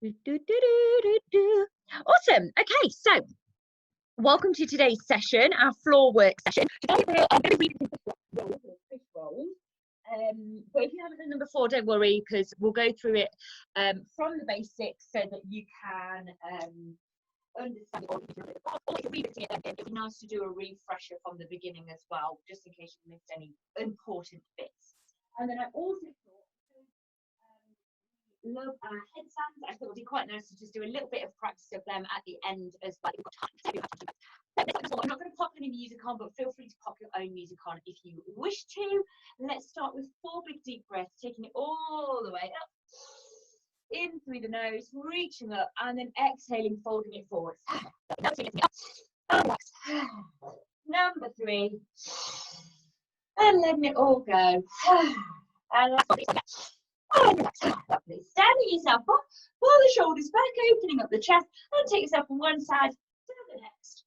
Awesome. Okay, so welcome to today's session, our floor work session. Today we're going to be reading fish rolls. But if you haven't done them before, don't worry, because we'll go through it from the basics so that you can understand it. Or if you're revisiting it, it'd be nice to do a refresher from the beginning as well, just in case you missed any important bits. And then I also thought, love our head sounds. I thought it would be quite nice to just do a little bit of practice of them at the end as well. I'm not going to pop any music on, but feel free to pop your own music on if you wish to. Let's start with 4 big deep breaths, taking it all the way up, in through the nose, reaching up, and then exhaling, folding it forwards. Number 3, and letting it all go. And lovely. Standing yourself up, pull the shoulders back, opening up the chest, and take yourself from one side to the next.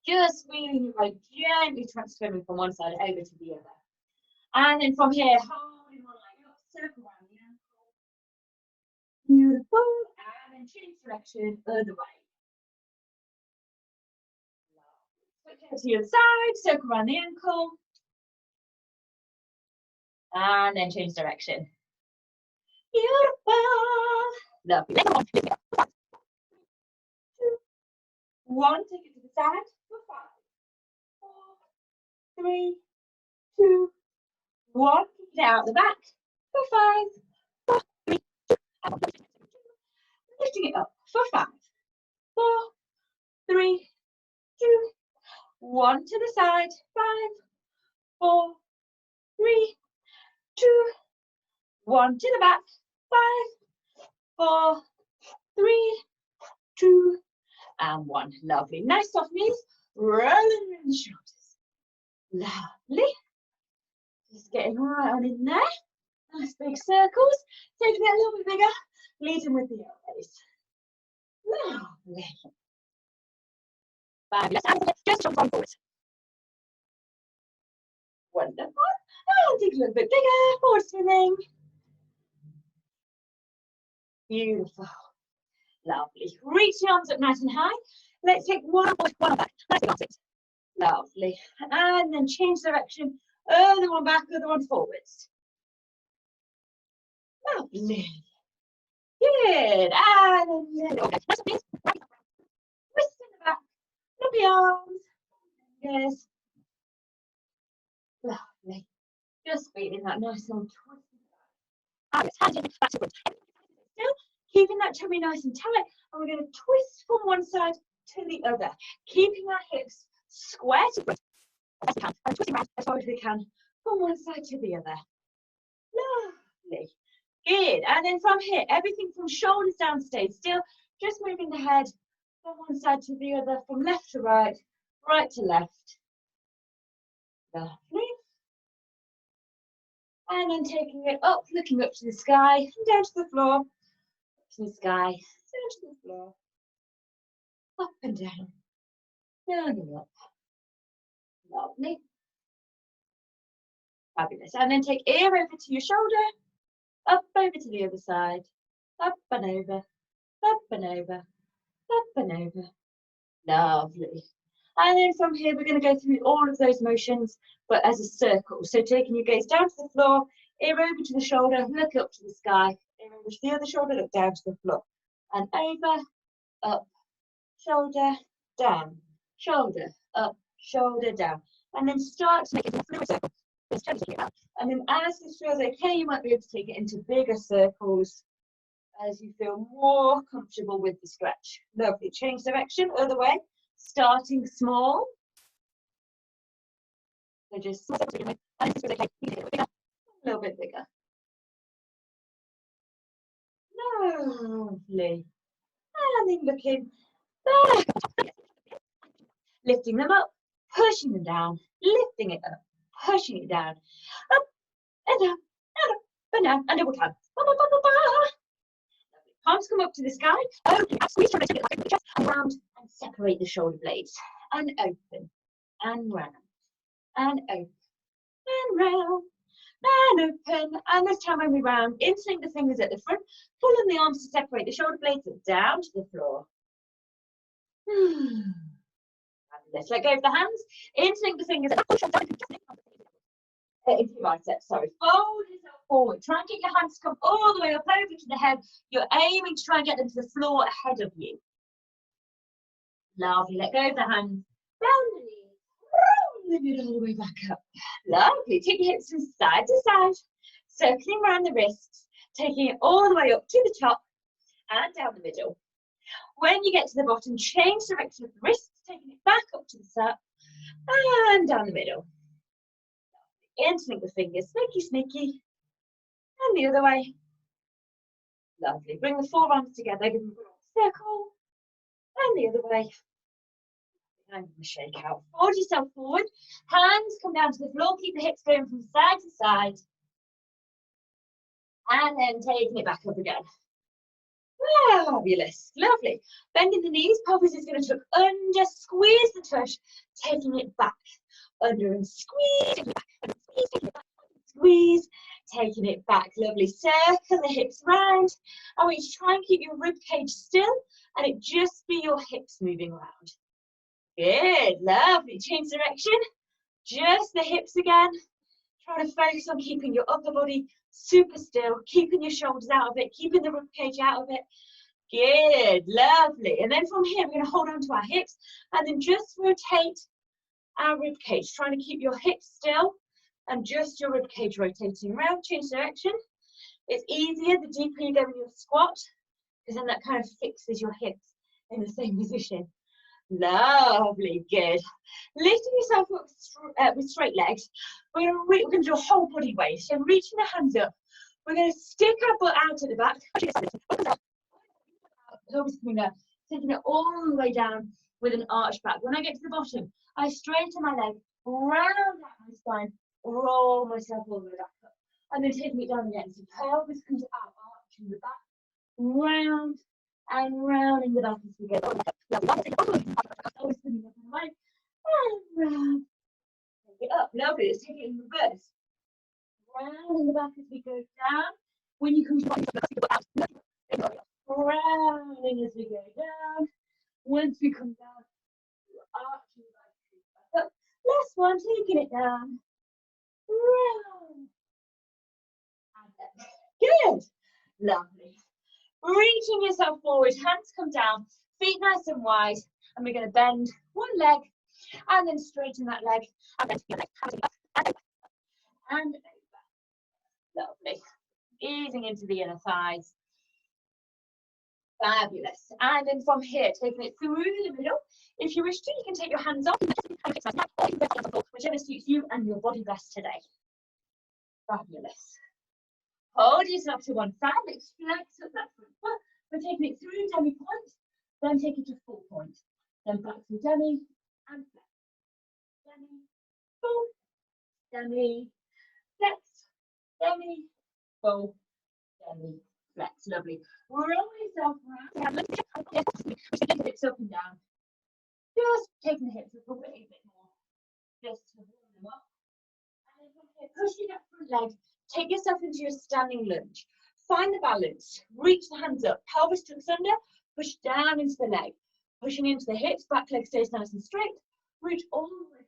Just feeling your body gently transferring from one side over to the other. And then from here, holding one leg up, circle around the ankle. Beautiful. And then change direction other way. Switch over to the other side, circle around the ankle. And then change direction. Beautiful. Lovely. 1, take it to the side for 5, 4, 3, 2, 1. Keep it out the back for 5, 4, 3, 2, and 1. Lifting it up for 5, 4, 3, 2, 1 to the side. 5, 4, 3, 2, 1 to the back. 5, 4, 3, 2, and 1. Lovely. Nice soft knees. Rolling in the shoulders. Lovely. Just getting right on in there. Nice big circles. Taking it a little bit bigger. Leading with the elbows. Lovely. Fabulous. And just jump on forward. Wonderful. And take a little bit bigger. Forward swimming. Beautiful. Lovely. Reach the arms up nice and high. Let's take one forward, one back. Nice big arms. Lovely. And then change direction. Other one back, other one forwards. Lovely. Good. And then okay. Nice and twist in the back. Look the arms. Yes. Lovely. Just feeling that nice little twist in the back. And hands in back to front. Still keeping that tummy nice and tight, and we're going to twist from one side to the other, keeping our hips square to front as we can, and twisting around as far as we can from one side to the other. Lovely. Good. And then from here, everything from shoulders down stays still, just moving the head from one side to the other, from left to right, right to left. Lovely. And then taking it up, looking up to the sky, and down to the floor. To the sky, down to the floor, up and down, down and up. Lovely. Fabulous. And then take ear over to your shoulder, up over to the other side, up and over, up and over, up and over. Lovely. And then from here, we're going to go through all of those motions, but as a circle. So taking your gaze down to the floor, ear over to the shoulder, look up to the sky. Over to the other shoulder, look down to the floor. And over, up, shoulder, down, shoulder, up, shoulder, down. And then start to make it a fluid circle. And then as this feels okay, you might be able to take it into bigger circles as you feel more comfortable with the stretch. Lovely. Change direction, other way. Starting small. So just small circles. And if this feels okay, you can take it bigger, a little bit bigger. Lovely. And then looking back. Lifting them up, pushing them down, lifting it up, pushing it down, up and down, and up and down, and double time. Palms come up to the sky, open, squeeze your legs, like chest, and round, and separate the shoulder blades, and open, and round, and open, and round. and open. And this time when we round, interlink the fingers at the front, pull on the arms to separate the shoulder blades down to the floor. Let's let go of the hands, interlink the fingers at the front, into your biceps, sorry. Fold yourself forward. Try and get your hands to come all the way up over to the head. You're aiming to try and get them to the floor ahead of you. Lovely. Let go of the hands. Round the knees. Round the middle all the way back up. Lovely. Take your hips from side to side. Circling around the wrists. Taking it all the way up to the top and down the middle. When you get to the bottom, change the direction of the wrists. Taking it back up to the top and down the middle. Interlink the fingers, sneaky, and the other way. Lovely. Bring the forearms together, give them a circle, and the other way. And shake out. Fold yourself forward. Hands come down to the floor. Keep the hips going from side to side, and then taking it back up again. Fabulous. Lovely. Bending the knees. Pelvis is going to tuck under. Squeeze the tush, taking it back. Under and squeeze, taking it back, under and squeeze, taking it back, squeeze, taking it back. Lovely. Circle the hips round. I want you to try and keep your rib cage still and it just be your hips moving around. Good, lovely. Change direction. Just the hips again. Try to focus on keeping your upper body super still, keeping your shoulders out of it, keeping the rib cage out of it. Good, lovely. And then from here, we're going to hold on to our hips and then just rotate our rib cage, trying to keep your hips still and just your rib cage rotating around. Change direction. It's easier the deeper you go in your squat, because then that kind of fixes your hips in the same position. Lovely, good. Lifting yourself up with straight legs. We're going to do a whole body weight. So reaching the hands up. We're going to stick our butt out at the back. Pelvis coming up, taking it all the way down with an arch back. When I get to the bottom, I straighten my leg, round out my spine, roll myself all the way back up, and then taking it down again. So pelvis comes out, arching the back, round and round in the back as we go. Pelvis coming up and away, and round. Take it up. Lovely. Let's take it in reverse. Round in the back as we go down. When you come to the bottom, rounding as we go down. Once we come down, arching back up. Last one, taking it down. Round. And good. Lovely. Reaching yourself forward, hands come down, feet nice and wide, and we're going to bend one leg and then straighten that leg and then your leg and over. Lovely. Easing into the inner thighs. Fabulous. And then from here, taking it through the middle. If you wish to, you can take your hands off, whichever suits you and your body best today. Fabulous. Hold yourself to one side, let's flex up that front foot. We're taking it through demi point, then take it to full point. Then back to demi and flex. Demi, full, demi, flex, demi, full, demi, flex. Lovely. Roll yourself around. Hips up and down. Just taking the hips up a bit more. Just to warm them up. And then from here, pushing that front leg. Take yourself into your standing lunge. Find the balance. Reach the hands up. Pelvis tucks under. Push down into the leg. Pushing into the hips. Back leg stays nice and straight. Reach all the way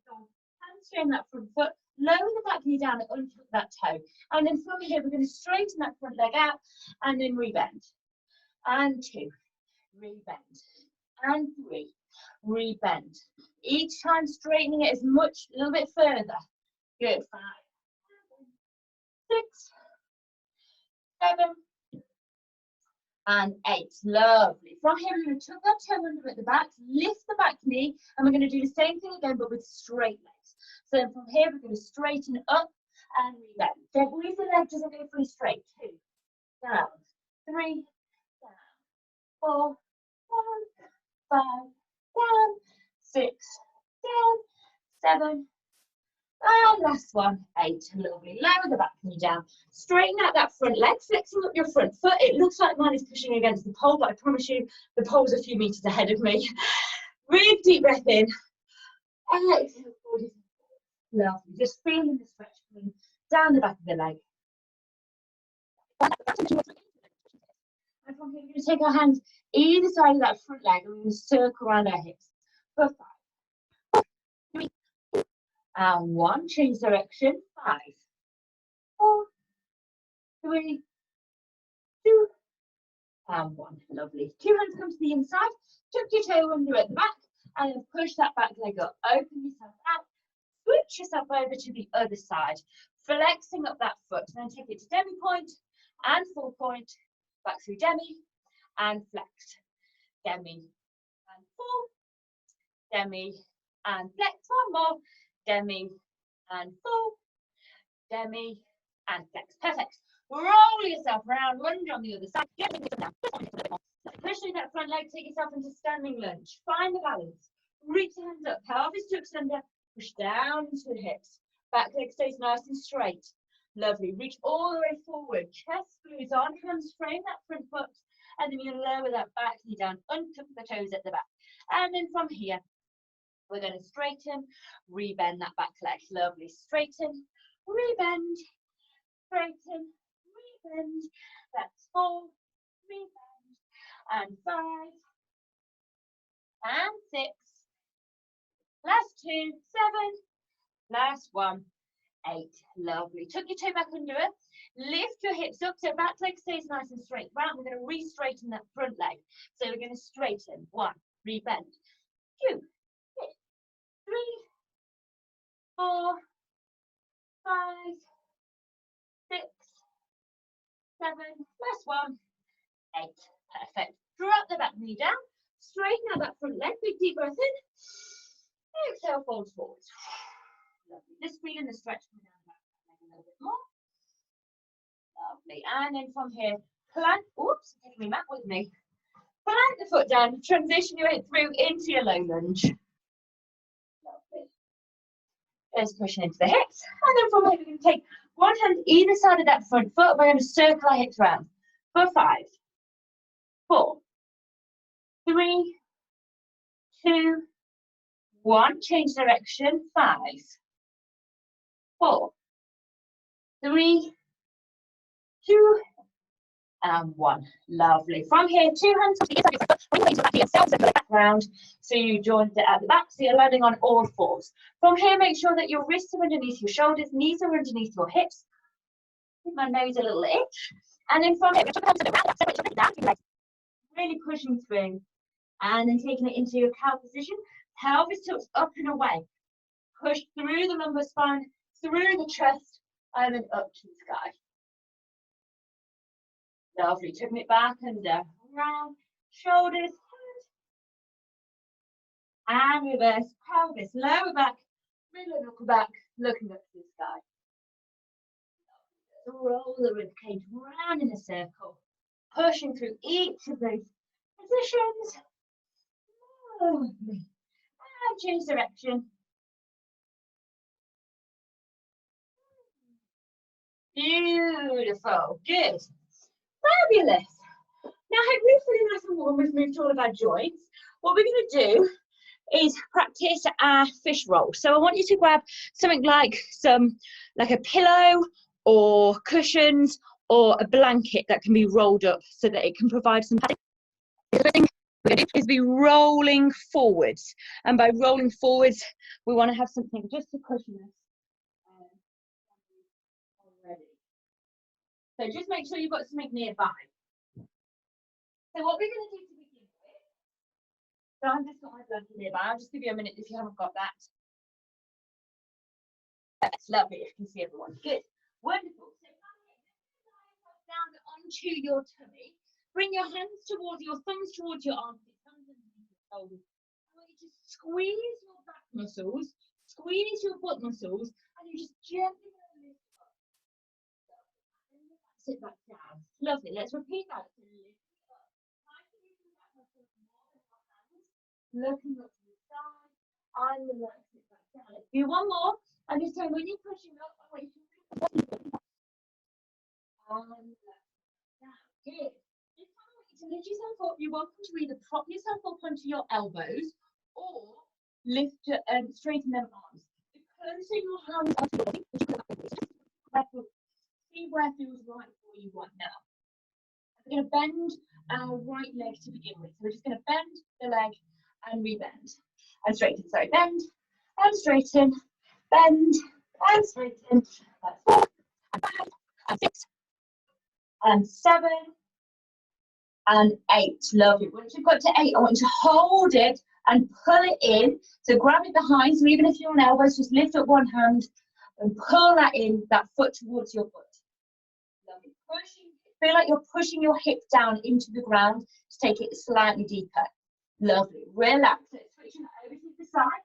forward. Hands straighten that front foot. Lower the back knee down and untuck that toe. And then from here, we're going to straighten that front leg out and then rebend. And 2. Rebend. And 3. Rebend. Each time straightening it a little bit further. Good. 5. 6, 7, and 8. Lovely. From here, we're going to tuck that toe under at the back, lift the back knee, and we're going to do the same thing again, but with straight legs. So from here, we're going to straighten up and rebend. Don't believe the leg doesn't go fully straight. 2, down, 3, down, 4, down, 5, down, 6, down, 7, and last one, 8. Lovely. Lower the back knee down. Straighten out that front leg, flexing up your front foot. It looks like mine is pushing against the pole, but I promise you the pole's a few meters ahead of me. Breathe deep breath in. Exhale. Lovely. Just feeling the stretch coming down the back of the leg. And from here, we're going to take our hands either side of that front leg and we're going to circle around our hips. For 5, 3, and 1. Change direction. 5, 4, 3, 2, and 1. Lovely. 2 hands come to the inside. Tuck your toe under at the back and then push that back leg up. Open yourself out. Switch yourself over to the other side. Flexing up that foot. Then take it to demi point and full point. Back through demi and flex. Demi and full. Demi and flex. One more. Demi and full. Demi and flex. Perfect. Roll yourself around, lunge on the other side. Push through that front leg, take yourself into standing lunge. Find the balance. Reach the hands up, pelvis tucks under, push down into the hips. Back leg stays nice and straight. Lovely. Reach all the way forward. Chest glues on, hands frame that front foot, and then you lower that back knee down, untuck the toes at the back. And then from here, we're going to straighten, rebend that back leg. Lovely. Straighten, rebend, straighten, rebend. That's 4, rebend, and 5, and 6, last 2, 7, last 1, 8. Lovely. Tuck your toe back under it. Lift your hips up so back leg stays nice and straight. Right, we're going to re-straighten that front leg. So we're going to straighten. 1, rebend. 2, 3, 4, 5, 6, 7, last 1, 8. Perfect. Drop the back knee down. Straighten out that front leg. Big deep breath in. Exhale, fold forwards. Lovely. Just feeling the stretch coming down the back leg a little bit more. Lovely. And then from here, plant. Oops, taking my mat with me. Plant the foot down. Transition your hip through into your low lunge. Lovely. Just pushing into the hips. And then from here, we're going to take one hand either side of that front foot. We're going to circle our hips around. For 5, 4, 3, 2, 1. Change direction. 5, 4, 3, 2, and 1. Lovely. From here, 2 hands to the inside of your foot. Bring the back yourself to the background. So you joined it at the back. So you're landing on all 4s. From here, make sure that your wrists are underneath your shoulders, knees are underneath your hips. Give my nose a little itch. And then from here, we took the hands to the round, separate your down, your legs. Really pushing through. And then taking it into your cow position. Pelvis tilts up and away. Push through the lumbar spine, through the chest, and then up to the sky. Lovely. Taking it back under, round, shoulders, and reverse. Pelvis, lower back, middle and upper back, looking up to the sky. Roll the rib cage round in a circle, pushing through each of those positions. Lovely. And change direction. Beautiful. Good. Fabulous. Now, hopefully you're feeling nice and warm. We've moved to all of our joints. What we're going to do is practice our fish roll. So I want you to grab something like a pillow or cushions or a blanket that can be rolled up so that it can provide some padding. The other thing we're going to do is be rolling forwards. And by rolling forwards, we want to have something just to cushion us. Already. So just make sure you've got something nearby. So what we're going to do to begin with, so I've just got my blanket nearby. I'll just give you a minute if you haven't got that. That's lovely. You can see everyone. Good. Wonderful. So down onto your tummy. Bring your hands towards your thumbs towards your armpits, thumbs underneath your shoulders. I want you to squeeze your back muscles, squeeze your butt muscles, and you just gently lift up. Sit back down. Lovely. Let's repeat that. Lift up. Looking up to the side. And relax it back down. Let's do one more. And this time when you're pushing up, I want you to and relax down. Good. This time I want you to lift yourself up. You're welcome to either prop yourself up onto your elbows or lift and straighten them arms. The pushing your hands onto your body. See where feels right for you right now. We're going to bend our right leg to begin with. So we're just going to bend the leg and rebend. And straighten. Sorry, bend and straighten. Bend and straighten. That's 4 and 5 and 6 and 7 and 8. Lovely. Once you've got to 8, I want you to hold it and pull it in. So grab it behind. So even if you're on elbows, just lift up one hand and pull that in, that foot towards your foot. Lovely. Pushing. Feel like you're pushing your hip down into the ground to take it slightly deeper. Lovely. Relax. Let's switch it over to the side.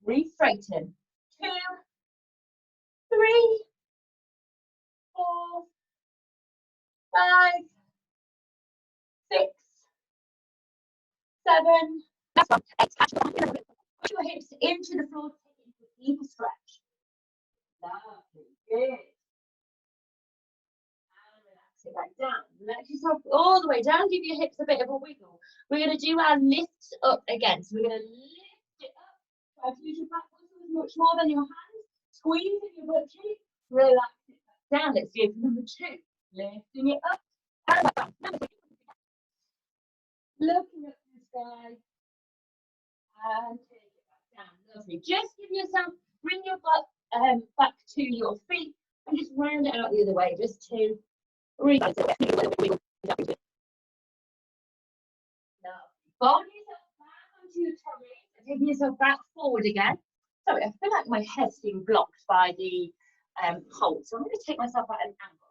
Re-straighten. 2, 3, 4, 5, 6, 7. That's 1. 8. Push your hips into the floor to take it into a deeper stretch. Lovely. Good. It back down. Let yourself all the way down. Give your hips a bit of a wiggle. We're going to do our lifts up again. So we're going to lift it up. Try to use your back muscles much more than your hands. Squeeze in your butt cheek. Relax it back down. Let's do it for number 2. Lifting it up. And back down. Number 3. Looking up to the sky. And take it back down. Lovely. Just give yourself, bring your butt back to your feet. And just round it out the other way. Just to fold yourself back onto your tummy, taking yourself back forward again. Sorry, I feel like my head's being blocked by the hold, so I'm going to take myself at an angle.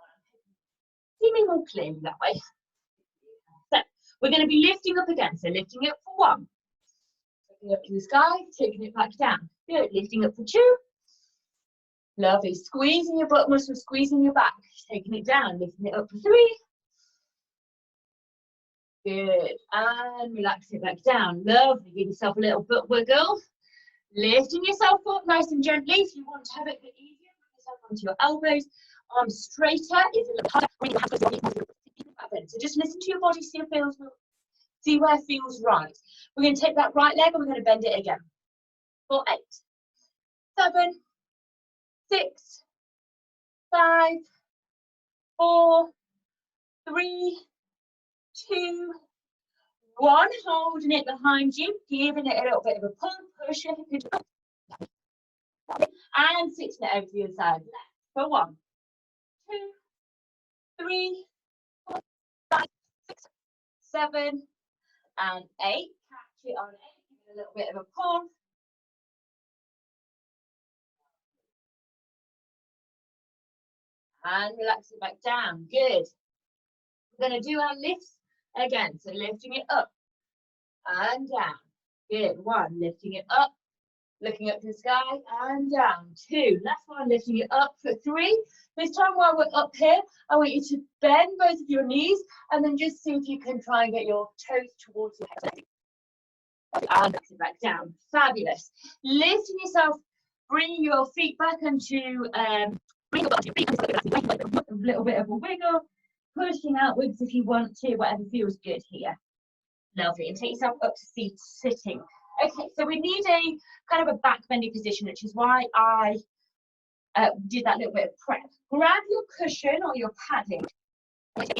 See me more clearly that way. So we're going to be lifting up again. So lifting it for 1, lifting up to the sky, taking it back down. Good. Lifting up for 2. Lovely. Squeezing your butt muscles, squeezing your back, taking it down, lifting it up for 3. Good. And relax it back down. Lovely. Give yourself a little butt wiggle. Lifting yourself up nice and gently. If you want to have it a bit easier, bring yourself onto your elbows. Arms straighter. Is a little harder. Bring your hands close to your body. So just listen to your body, see where it feels right. We're going to take that right leg and we're going to bend it again. For 8, 7, 6, 5, 4, 3, 2, 1. Holding it behind you, giving it a little bit of a pull, push your hip into and switching it over to the other side. Left for 1, 2, 3, 4, 5, 6, 7, and 8. Catch it on 8. Give it a little bit of a pull. And relax it back down. Good. We're going to do our lifts again. So lifting it up and down. Good. 1, lifting it up, looking up to the sky and down. 2, last one, lifting it up for 3. This time while we're up here, I want you to bend both of your knees and then just see if you can try and get your toes towards your head. And lift it back down. Fabulous. Lifting yourself, bringing your feet back into bring your butt to your feet, a little bit of a wiggle, pushing outwards if you want to, whatever feels good here. Lovely. And take yourself up to seat sitting. Okay, so we need a kind of a back bending position, which is why I did that little bit of prep. Grab your cushion or your padding. What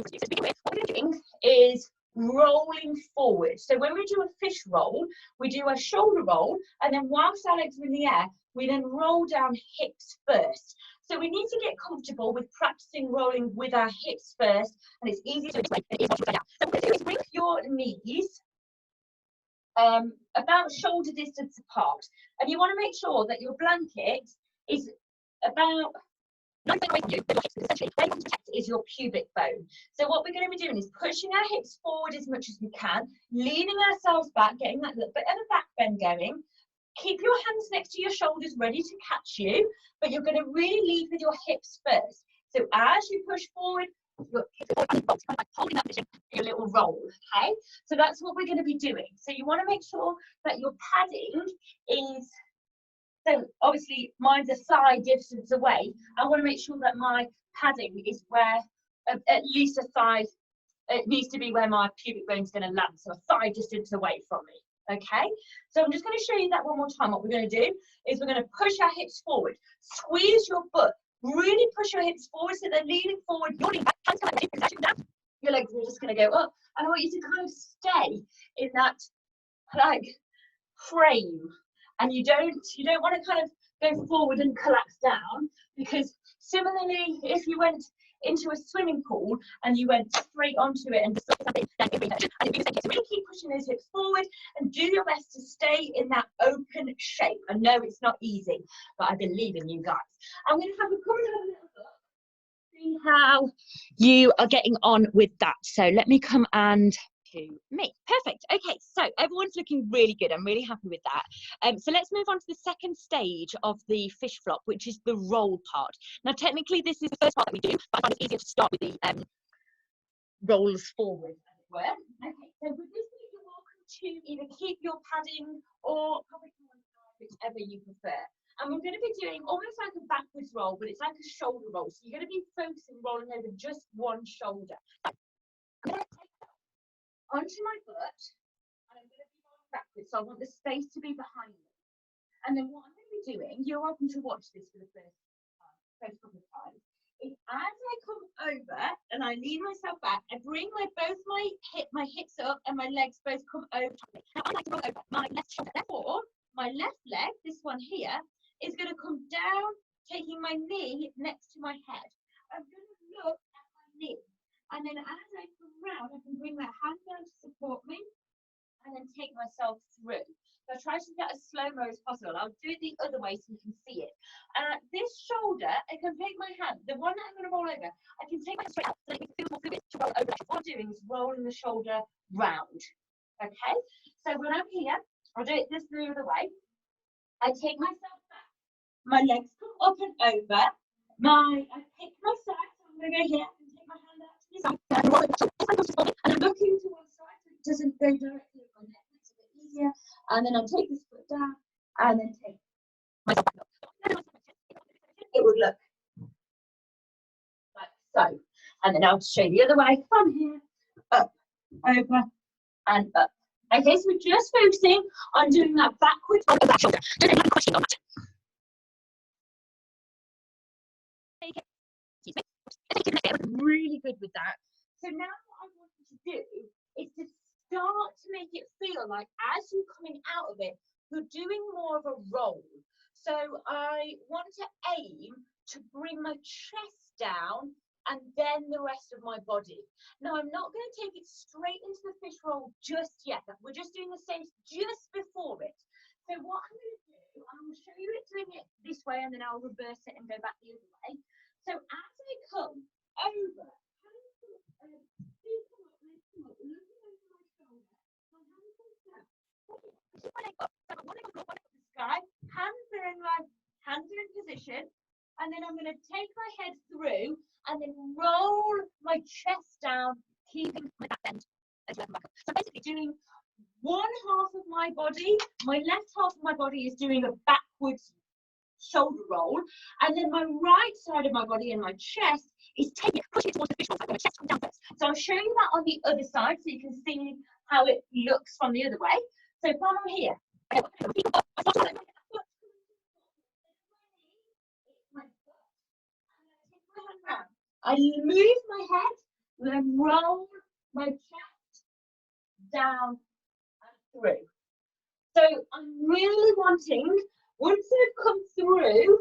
we're doing is rolling forward. So when we do a fish roll, we do a shoulder roll, and then whilst our legs are in the air, we then roll down hips first. So we need to get comfortable with practicing rolling with our hips first, and it's easier to do this way than it is to down. So what we're going to do is bring your knees about shoulder distance apart, and you want to make sure that your blanket is about 9 feet away from you, but your hips, essentially where you want to protect is your pubic bone. So what we're going to be doing is pushing our hips forward as much as we can, leaning ourselves back, getting that little bit of a back bend going. Keep your hands next to your shoulders ready to catch you, but you're going to really lead with your hips first. So as you push forward, your hips are kind of holding that position, your little roll, okay? So that's what we're going to be doing. So you want to make sure that your padding is, so obviously mine's a thigh distance away. I want to make sure that my padding is where, at least a thigh, it needs to be where my pubic bone is going to land, so a thigh distance away from me. Okay, so I'm just going to show you that one more time. What we're going to do is we're going to push our hips forward, squeeze your butt, really push your hips forward so they're leaning forward, you're leaning back, hands come down, your legs are just going to go up. And I want you to kind of stay in that like frame, and you don't want to kind of go forward and collapse down, because similarly, if you went into a swimming pool and you went straight onto it and just something, then it'd be and you really keep pushing those hips forward and do your best to stay in that open shape. I know it's not easy, but I believe in you guys. I'm going to have a come and have a little look, see how you are getting on with that. So let me come and to me. Perfect. Okay, so everyone's looking really good. I'm really happy with that. So let's move on to the second stage of the fish flop, which is the roll part. Now, technically, this is the first part that we do, but I find it's easier to start with the rolls forward, as it were. Okay, so with this, you're welcome to either keep your padding or probably one side, whichever you prefer. And we're going to be doing almost like a backwards roll, but it's like a shoulder roll. So you're going to be focusing rolling over just one shoulder. I'm going to take onto my foot, and I'm going to be rolling backwards, so I want the space to be behind me. And then what I'm going to be doing, you're welcome to watch this for the first couple of times, is as I come over and I lean myself back, I bring both my hips up and my legs both come over to me. Now I like to roll over my left shoulder, therefore my left leg, this one here, is going to come down, taking my knee next to my head. I'm going to look at my knee. And then as I come round, I can bring that hand down to support me and then take myself through. So I try to get as slow-mo as possible. I'll do it the other way so you can see it. This shoulder, I can take my hand, the one that I'm going to roll over, I can take my hand straight up so that it feels more fluid to roll over. What I'm doing is rolling the shoulder round. Okay? So when I'm here, I'll do it this the other way. I take myself back. My legs come up and over. I pick my side, so I'm going to go here and take my hand out. And I'm looking to one side so it doesn't go directly on my neck. It's a bit easier. And then I'll take this foot down and then take myself back up. It would look like so. And then I'll show you the other way from here, up, over, and up. Okay, so we're just focusing on doing that backwards on the back shoulder. Don't have any question on that. Really good with that. So now what I want you to do is to start to make it feel like as you're coming out of it, you're doing more of a roll. So I want to aim to bring my chest down and then the rest of my body. Now I'm not going to take it straight into the fish roll just yet. We're just doing the same just before it. So what I'm going to do, I will show you it doing it this way and then I'll reverse it and go back the other way. So as I come over, hands are in position, and then I'm going to take my head through and then roll my chest down, keeping my back bend as well. So basically doing one half of my body, my left half of my body is doing a backwards shoulder roll, and then my right side of my body and my chest is pushing it towards the fish roll. So I'm going to chest come down first. So I'll show you that on the other side so you can see how it looks from the other way. So from here, I move my head, then roll my chest down and through. So I'm really wanting, once I've come through,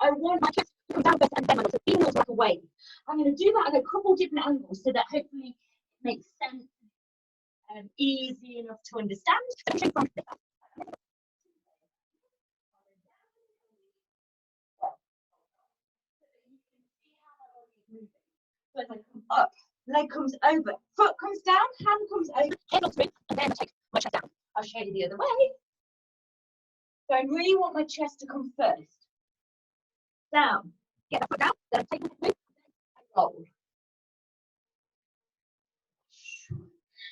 I want my chest to come down first and then my nose. It feels like a wave. I'm going to do that at a couple different angles so that hopefully it makes sense and easy enough to understand. So from so as I come up, leg comes over, foot comes down, hand comes over, head on through, and then I take my chest down. I'll show you the other way. So I really want my chest to come first. Down, get that foot down, then I take my foot, and roll.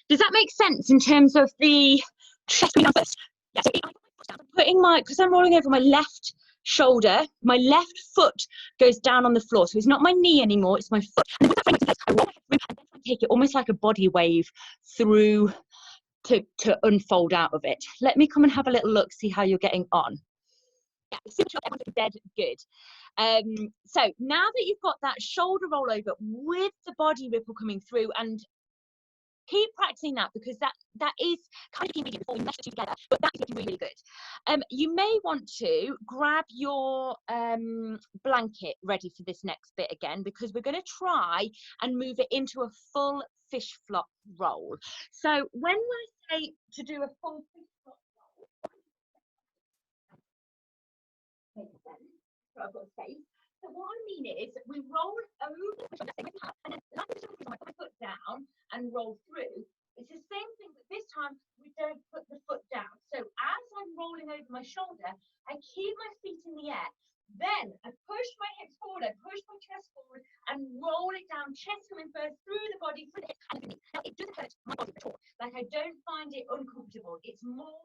Does that make sense in terms of the chest going down first? Yeah, so I'm putting because I'm rolling over my left shoulder, my left foot goes down on the floor. So it's not my knee anymore, it's my foot. And then once that frame is in place, I roll my head through and then I take it almost like a body wave through to unfold out of it. Let me come and have a little look, see how you're getting on. Yeah, super everyone's dead good. So now that you've got that shoulder roll over with the body ripple coming through, and keep practicing that, because that is kind of immediate before we mesh the two together, but that is looking really, really good. You may want to grab your blanket ready for this next bit again, because we're going to try and move it into a full fish flop roll. So when I say to do a full fish flop roll, makes sense. So I've got space. So what I mean is we roll over the shoulder, and then like this, I put my foot down and roll through. It's the same thing, but this time we don't put the foot down. So as I'm rolling over my shoulder, I keep my feet in the air. Then I push my hips forward, I push my chest forward and roll it down, chest coming first, through the body, through the hips, and the knees. Now it doesn't hurt my body at all. Like, I don't find it uncomfortable. It's more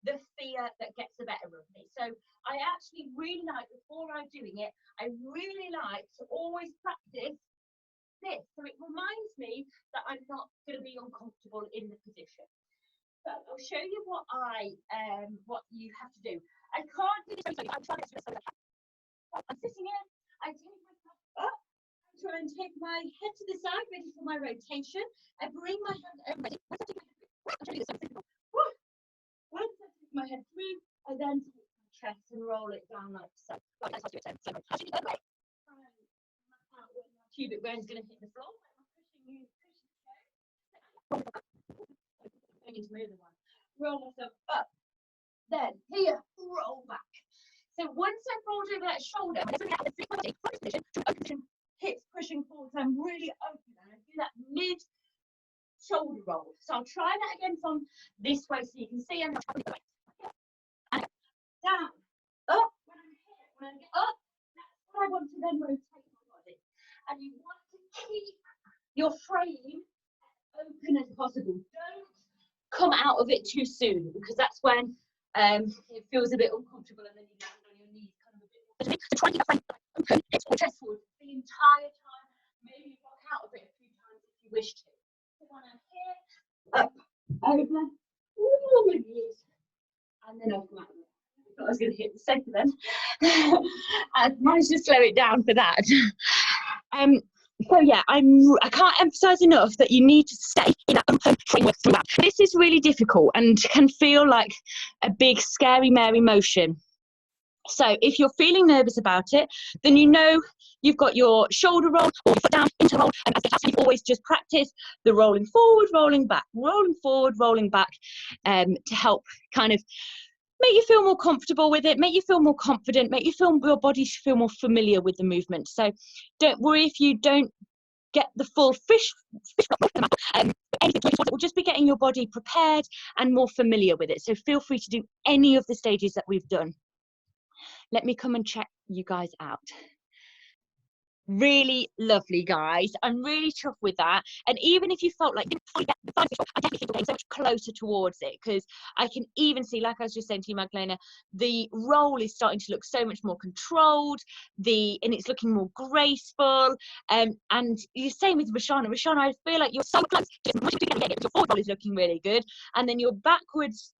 the fear that gets the better of me. So I actually really like, before I'm doing it, I really like to always practice this, so it reminds me that I'm not going to be uncomfortable in the position. So I'll show you what you have to do. I can't do this. I'm trying to do this. I'm sitting here. I take myself up. I try and take my head to the side, ready for my rotation. I bring my hand over. Ready. Once I take my head through, once I take my head through, I then take my chest and roll it down like so. Right, let's do it. So I'll do the other way. Cubic bone's going to hit the floor. I'm pushing you, I need to move the one. Roll myself up. Then here, roll back. So once I've rolled over that shoulder, I'm going to flip my body from this position to open position, hips pushing forward. So I'm really open, and I do that mid shoulder roll. So I'll try that again from this way, so you can see I'm not the way. And down, up. When I'm here, when I get up, that's what I want to then rotate my body. And you want to keep your frame as open as possible. Don't come out of it too soon, because that's when it feels a bit uncomfortable, and then you land on your knees kind of a bit more. So try and keep your frame open, hips or chest forward the entire time. Maybe rock out of it a few times if you wish to. So when I'm here, up, over, all my knees, and then I'll come out of it. I thought I was going to hit the center then. I managed to slow it down for that. So yeah, I can't emphasize enough that you need to stay in that open framework throughout. This is really difficult and can feel like a big scary Mary motion. So if you're feeling nervous about it, then you know you've got your shoulder roll or your foot down into roll, and as you always just practice the rolling forward, rolling back, rolling forward, rolling back, to help kind of make you feel more comfortable with it, make you feel more confident, make you feel your body feel more familiar with the movement. So don't worry if you don't get the full fish anything it will just be getting your body prepared and more familiar with it. So feel free to do any of the stages that we've done. Let me come and check you guys out. Really lovely, guys. I'm really chuffed with that. And even if you felt like you didn't get the final fish, I definitely feel getting so much closer towards it, because I can even see, like I was just saying to you, Magdalena, the roll is starting to look so much more controlled, and it's looking more graceful. And the same with Roshana. Roshana, I feel like you're so close. Just your forward roll is looking really good, and then your backwards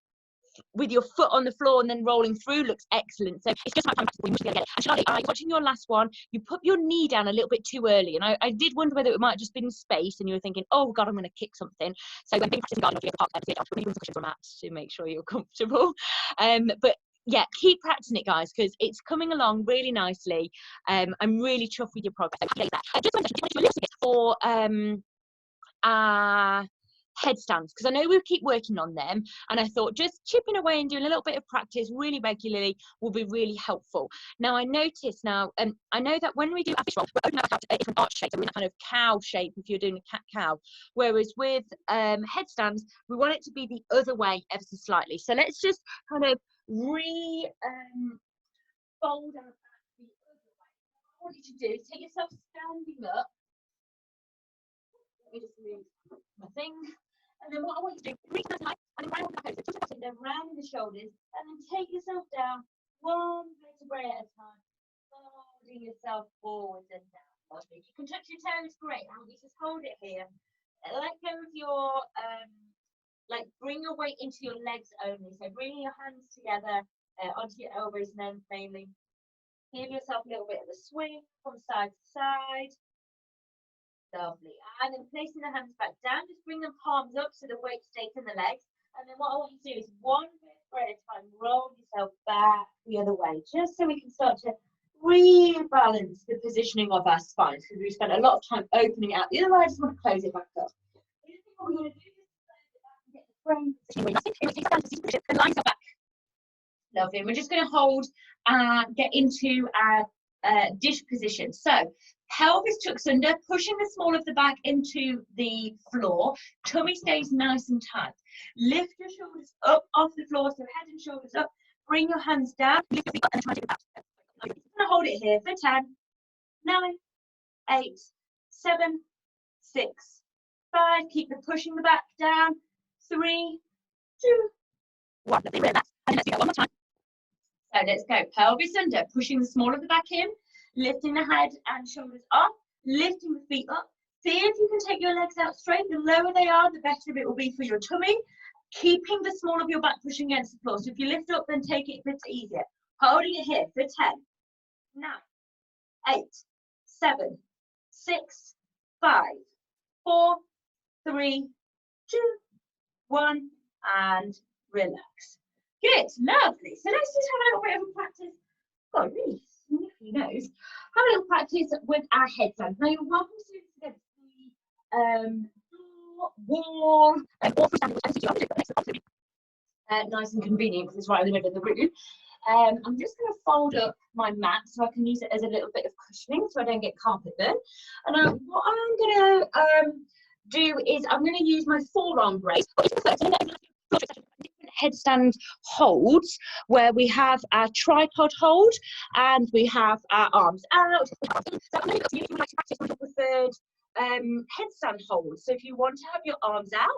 with your foot on the floor and then rolling through looks excellent. So it's just my time we must get it. And Charlotte, I was watching your last one, you put your knee down a little bit too early, and I did wonder whether it might have just been space and you were thinking, oh god, I'm going to kick something. So when being practicing garden, you have the park cushions or mats to make sure you're comfortable. But yeah, keep practicing it, guys, because it's coming along really nicely. I'm really chuffed with your progress. So just want to do a little bit for headstands, because I know we'll keep working on them, and I thought just chipping away and doing a little bit of practice really regularly will be really helpful. Now I notice I know that when we do a fish roll, we're opening our out a different arch shape, so we're in that kind of cow shape if you're doing a cat cow, whereas with headstands we want it to be the other way ever so slightly. So let's just kind of fold our back the other way. What I want you to do is take yourself standing up. Let me just move my thing. And then what I want you to do, reach down high, and then round back over. So just then round the shoulders, and then take yourself down one vertebrae at a time, folding yourself forwards and down. Lovely. You can touch your toes, great. I want you to hold it here. Let go of your like bring your weight into your legs only. So bringing your hands together onto your elbows and then mainly. Give yourself a little bit of a swing from side to side. Lovely. And then placing the hands back down, just bring them palms up so the weight stays in the legs. And then what I want you to do is one vertebra at a time, roll yourself back the other way, just so we can start to rebalance the positioning of our spines, because we spent a lot of time opening out. The other way, I just want to close it back up. What we're going to do is get the frame position, and lines are back. Lovely. And we're just going to hold and get into our dish position. So pelvis tucks under, pushing the small of the back into the floor. Tummy stays nice and tight. Lift your shoulders up off the floor, so head and shoulders up. Bring your hands down. Lift your feet up and try to back. I'm going to hold it here for 10, 9, 8, 7, 6, 5. Keep pushing the back down. 3, 2, 1. Lovely. Relax. And let's do that one more time. So let's go. Pelvis under, pushing the small of the back in, lifting the head and shoulders up, lifting the feet up. See if you can take your legs out straight. The lower they are, the better it will be for your tummy. Keeping the small of your back pushing against the floor. So if you lift up, then take it a bit easier. Holding it here for 10, 9, 8, 7, 6, 5, 4, 3, 2, 1, and relax. Good, lovely. So let's just have a little bit of a practice. God, really sniffy nose. Have a little practice with our headstands. Now you're welcome to do this against the wall, or freestanding, which I think you nice and convenient because it's right in the middle of the room. I'm just going to fold up my mat so I can use it as a little bit of cushioning so I don't get carpet burn. And what I'm going to do is I'm going to use my forearm brace. Headstand holds where we have our tripod hold and we have our arms out. So I'm going to you if you would like to practice with your preferred headstand hold. So if you want to have your arms out,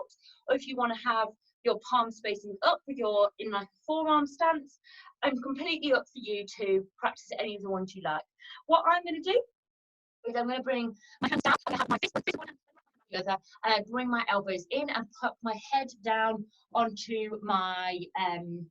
or if you want to have your palms facing up with your in like a forearm stance, I'm completely up for you to practice any of the ones you like. What I'm going to do is I'm going to bring my hands down. I'm going to have my fist together, bring my elbows in and put my head down onto my forearm.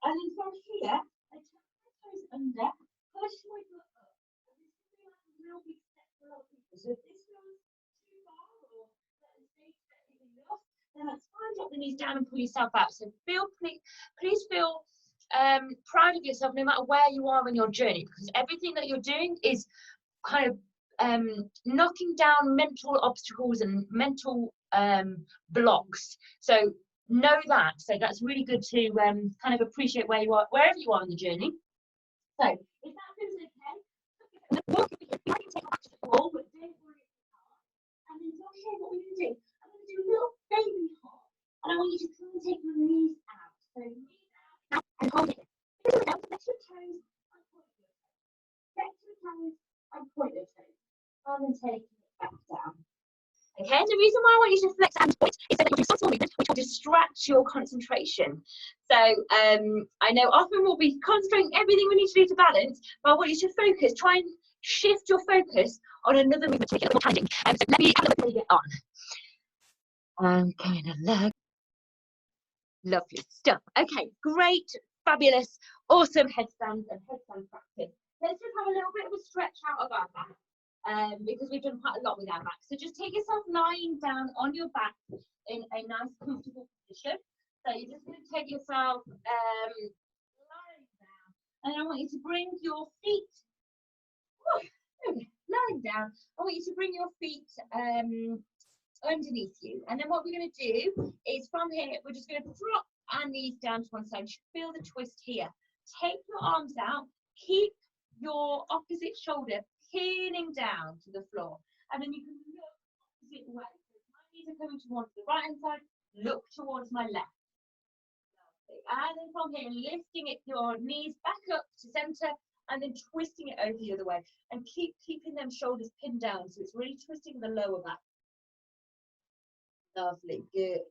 And then from here, I tuck my toes under, push my butt up. And this can be like a real big step for a lot of people. So if this feels too far or that the stage is enough, then that's fine. Drop the knees down and pull yourself out. So please feel proud of yourself no matter where you are in your journey, because everything that you're doing is kind of knocking down mental obstacles and mental blocks. So know that. So that's really good to kind of appreciate where you are, wherever you are on the journey. So if that feels okay, walk you can take back to the wall, but don't worry if you can't. And then from here, what we're going to do, I'm going to do a little baby hop, and I want you to try and take your knees out. So knees out and hold it. Flex your toes and point your toes. Flex your toes and point your toes. And then take it back down. Okay, and the reason why I want you to flex and point is so that you do some small movement which will distract your concentration. So I know often we'll be concentrating everything we need to do to balance, but I want you to focus, try and shift your focus on another movement to make it a little more challenging. So let me have a look when you get on. I'm going to look. Lovely stuff. Okay, great, fabulous, awesome headstands and headstand practice. Let's just have a little bit of a stretch out of our back. Because we've done quite a lot with our back. So just take yourself lying down on your back in a nice comfortable position. So you're just going to take yourself lying down, and I want you to bring your feet lying down. I want you to bring your feet underneath you, and then what we're going to do is from here we're just going to drop our knees down to one side. You should feel the twist here. Take your arms out, keep your opposite shoulder peeling down to the floor, and then you can look opposite way. So if my knees are coming towards the right hand side, look towards my left. And then from here, lifting your knees back up to center, and then twisting it over the other way, and keeping them shoulders pinned down, so it's really twisting the lower back. Lovely, good.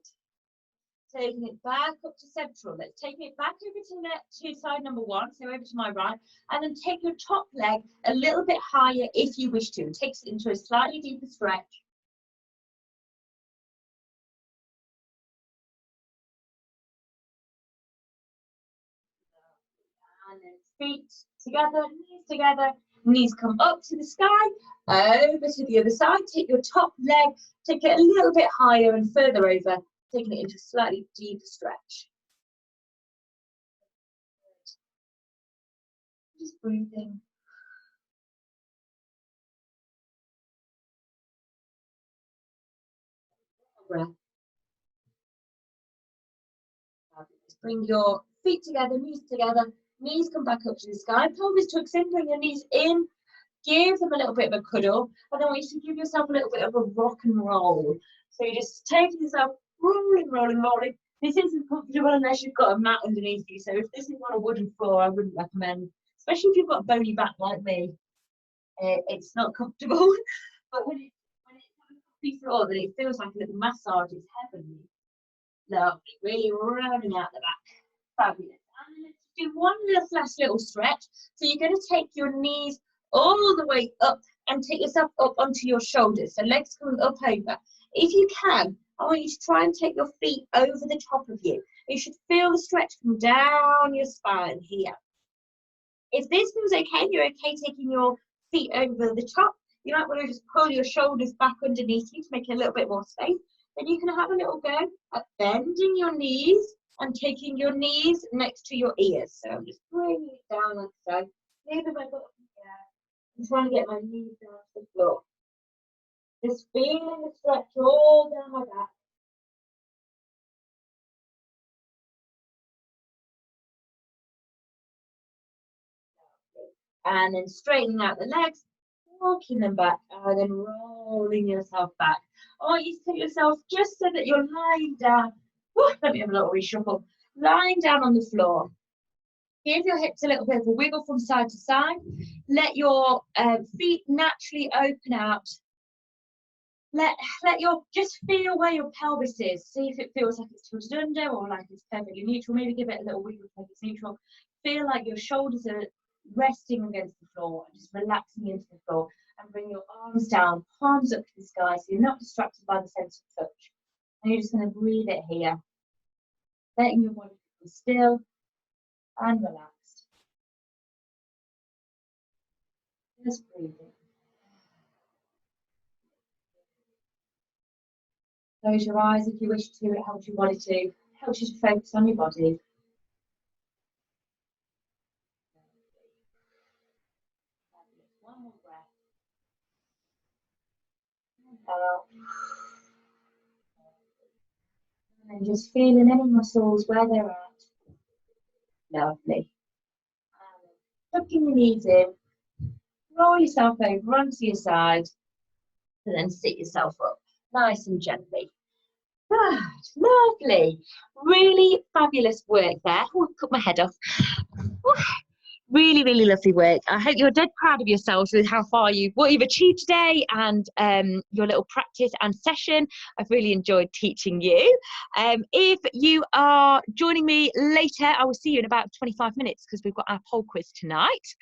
Taking it back up to central. Let's take it back over to side number one, so over to my right, and then take your top leg a little bit higher if you wish to. It takes it into a slightly deeper stretch. feet together, knees together, knees come up to the sky, over to the other side. Take your top leg, take it a little bit higher and further over, taking it into a slightly deeper stretch. Just breathing. Breath. Bring your feet together, knees come back up to the sky, pelvis tucks in, bring your knees in, give them a little bit of a cuddle, and then I want you to give yourself a little bit of a rock and roll. So you're just taking yourself rolling, rolling, rolling. This isn't comfortable unless you've got a mat underneath you. So if this is on a wooden floor, I wouldn't recommend, especially if you've got a bony back like me. It's not comfortable. But when it's on a comfy floor, then it feels like a little massage. It's heavenly. Lovely, really rounding out the back. Fabulous. And let's do one last little stretch. So you're going to take your knees all the way up and take yourself up onto your shoulders. So legs coming up over. If you can, I want you to try and take your feet over the top of you. You should feel the stretch come down your spine here. If this feels okay, you're okay taking your feet over the top. You might want to just pull your shoulders back underneath you to make a little bit more space. Then you can have a little go at bending your knees and taking your knees next to your ears. So I'm just bringing it down like so. Leaving my butt here. I'm trying to get my knees down to the floor. Just feeling the stretch all down my back. And then straightening out the legs, walking them back, and then rolling yourself back. I want you to take yourself just so that you're lying down. Woo, let me have a little reshuffle. Lying down on the floor. Give your hips a little bit of a wiggle from side to side. Let your feet naturally open out. Let your, just feel where your pelvis is. See if it feels like it's tilted under or like it's perfectly neutral. Maybe give it a little wiggle if it's neutral. Feel like your shoulders are resting against the floor and just relaxing into the floor. And bring your arms down, palms up to the sky so you're not distracted by the sense of touch. And you're just going to breathe it here. Letting your body be still and relaxed. Just breathing. Close your eyes if you wish to. It helps your body to, it helps you to focus on your body. One more breath. Out. And just feeling any muscles where they're at. Lovely. Tucking your knees in. Roll yourself over onto your side. And then sit yourself up nice and gently. Good, lovely. Really fabulous work there. Oh, I've cut my head off. Really, really lovely work. I hope you're dead proud of yourselves with what you've achieved today and your little practice and session. I've really enjoyed teaching you. If you are joining me later, I will see you in about 25 minutes because we've got our poll quiz tonight.